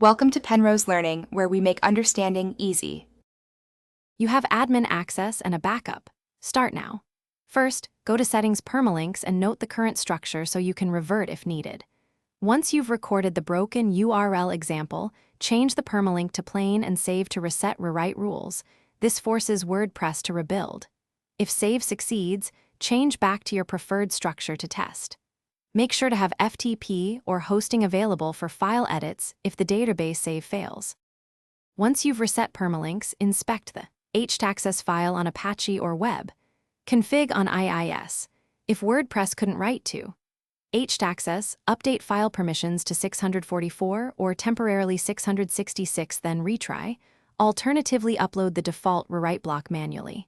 Welcome to Penrose Learning, where we make understanding easy. You have admin access and a backup. Start now. First, go to Settings Permalinks and note the current structure so you can revert if needed. Once you've recorded the broken URL example, change the permalink to plain and save to reset rewrite rules. This forces WordPress to rebuild. If save succeeds, change back to your preferred structure to test. Make sure to have FTP or hosting available for file edits if the database save fails. Once you've reset permalinks, inspect the htaccess file on Apache or web. Config on IIS. If WordPress couldn't write to htaccess, update file permissions to 644 or temporarily 666, then retry. Alternatively, upload the default rewrite block manually.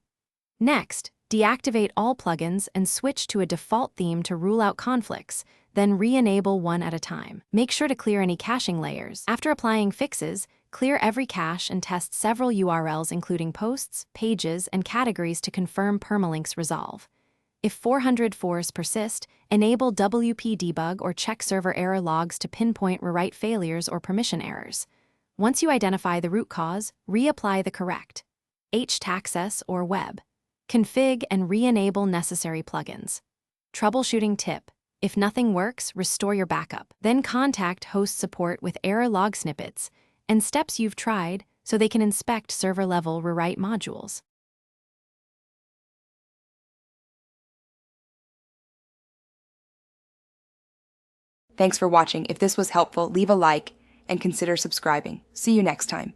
Next, deactivate all plugins and switch to a default theme to rule out conflicts, then re-enable one at a time. Make sure to clear any caching layers. After applying fixes, clear every cache and test several URLs including posts, pages, and categories to confirm permalinks resolve. If 404s persist, enable WP debug or check server error logs to pinpoint rewrite failures or permission errors. Once you identify the root cause, reapply the correct htaccess or web. Config and re-enable necessary plugins. Troubleshooting tip: if nothing works, restore your backup. Then contact host support with error log snippets and steps you've tried so they can inspect server-level rewrite modules. Thanks for watching. If this was helpful, leave a like and consider subscribing. See you next time.